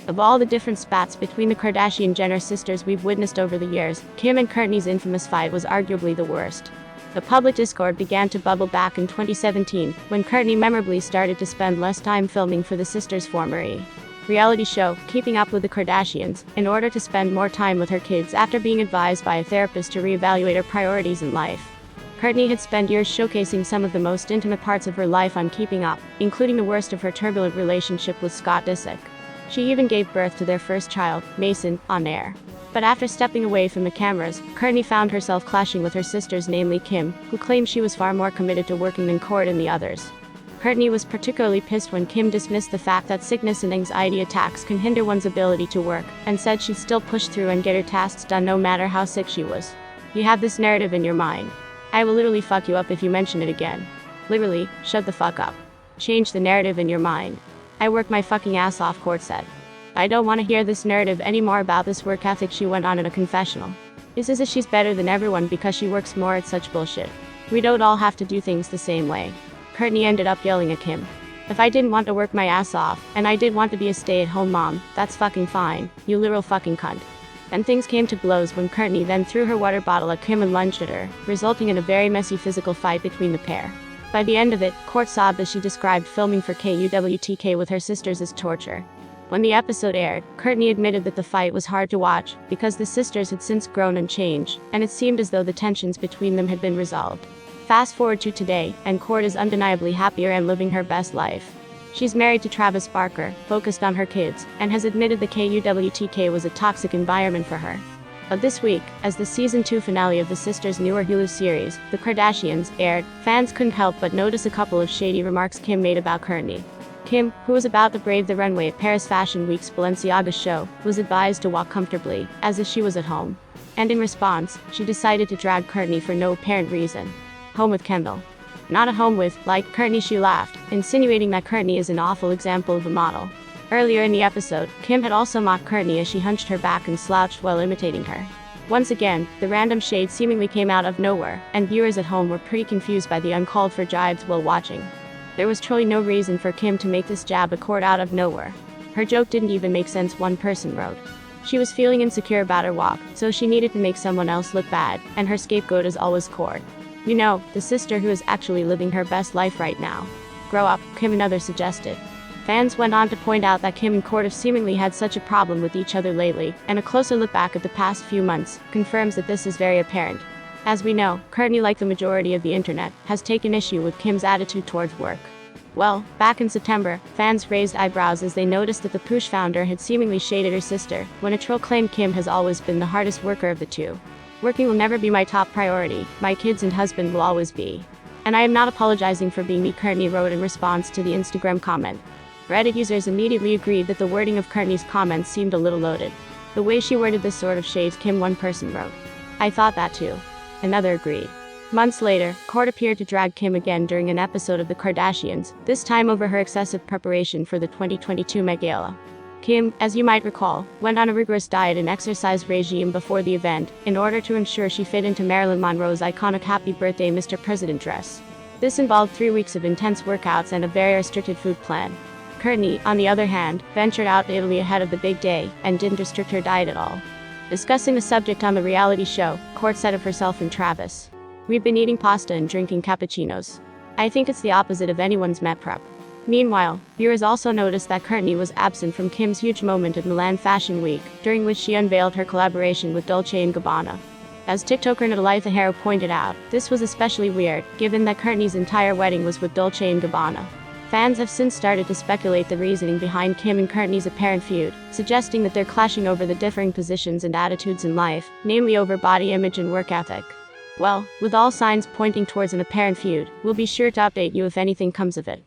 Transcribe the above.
Of all the different spats between the Kardashian-Jenner sisters we've witnessed over the years, Kim and Kourtney's infamous fight was arguably the worst. The public discord began to bubble back in 2017, when Kourtney memorably started to spend less time filming for the sisters' former reality show, Keeping Up with the Kardashians, in order to spend more time with her kids after being advised by a therapist to reevaluate her priorities in life. Kourtney had spent years showcasing some of the most intimate parts of her life on Keeping Up, including the worst of her turbulent relationship with Scott Disick. She even gave birth to their first child, Mason, on air. But after stepping away from the cameras, Kourtney found herself clashing with her sisters, namely Kim, who claimed she was far more committed to working than Kourt and the others. Kourtney was particularly pissed when Kim dismissed the fact that sickness and anxiety attacks can hinder one's ability to work, and said she'd still push through and get her tasks done no matter how sick she was. You have this narrative in your mind. I will literally fuck you up if you mention it again. Literally, shut the fuck up. Change the narrative in your mind. I work my fucking ass off, Kourt said. I don't want to hear this narrative anymore about this work ethic, she went on in a confessional. It's as if she's better than everyone because she works more at such bullshit. We don't all have to do things the same way. Kourtney ended up yelling at Kim. If I didn't want to work my ass off, and I did want to be a stay-at-home mom, that's fucking fine, you literal fucking cunt. And things came to blows when Kourtney then threw her water bottle at Kim and lunged at her, resulting in a very messy physical fight between the pair. By the end of it, Kourt sobbed as she described filming for KUWTK with her sisters as torture. When the episode aired, Kourtney admitted that the fight was hard to watch, because the sisters had since grown and changed, and it seemed as though the tensions between them had been resolved. Fast forward to today, and Kourt is undeniably happier and living her best life. She's married to Travis Barker, focused on her kids, and has admitted the KUWTK was a toxic environment for her. But this week, as the season 2 finale of the sisters' newer Hulu series, The Kardashians, aired, fans couldn't help but notice a couple of shady remarks Kim made about Kourtney. Kim, who was about to brave the runway at Paris Fashion Week's Balenciaga show, was advised to walk comfortably, as if she was at home. And in response, she decided to drag Kourtney for no apparent reason. Home with Kendall. Not a home with, like, Kourtney, she laughed, insinuating that Kourtney is an awful example of a model. Earlier in the episode, Kim had also mocked Kourtney as she hunched her back and slouched while imitating her. Once again, the random shade seemingly came out of nowhere, and viewers at home were pretty confused by the uncalled for jibes while watching. There was truly no reason for Kim to make this jab at Kourt out of nowhere. Her joke didn't even make sense, one person wrote. She was feeling insecure about her walk, so she needed to make someone else look bad, and her scapegoat is always Kourt. You know, the sister who is actually living her best life right now. Grow up, Kim and others suggested. Fans went on to point out that Kim and Kourt have seemingly had such a problem with each other lately, and a closer look back at the past few months confirms that this is very apparent. As we know, Kourtney, like the majority of the internet, has taken issue with Kim's attitude towards work. Well, back in September, fans raised eyebrows as they noticed that the Poosh founder had seemingly shaded her sister, when a troll claimed Kim has always been the hardest worker of the two. Working will never be my top priority, my kids and husband will always be. And I am not apologizing for being me, Kourtney wrote in response to the Instagram comment. Reddit users immediately agreed that the wording of Kourtney's comments seemed a little loaded. The way she worded this sort of shades Kim, one person wrote. I thought that too. Another agreed. Months later, Kourt appeared to drag Kim again during an episode of The Kardashians, this time over her excessive preparation for the 2022 Met Gala. Kim, as you might recall, went on a rigorous diet and exercise regime before the event, in order to ensure she fit into Marilyn Monroe's iconic Happy Birthday Mr. President dress. This involved 3 weeks of intense workouts and a very restricted food plan. Kourtney, on the other hand, ventured out to Italy ahead of the big day, and didn't restrict her diet at all. Discussing the subject on the reality show, Kourt said of herself and Travis, "We've been eating pasta and drinking cappuccinos. I think it's the opposite of anyone's Met prep." Meanwhile, viewers also noticed that Kourtney was absent from Kim's huge moment at Milan Fashion Week, during which she unveiled her collaboration with Dolce & Gabbana. As TikToker Natalitha Harrow pointed out, this was especially weird, given that Kourtney's entire wedding was with Dolce & Gabbana. Fans have since started to speculate the reasoning behind Kim and Kourtney's apparent feud, suggesting that they're clashing over the differing positions and attitudes in life, namely over body image and work ethic. Well, with all signs pointing towards an apparent feud, we'll be sure to update you if anything comes of it.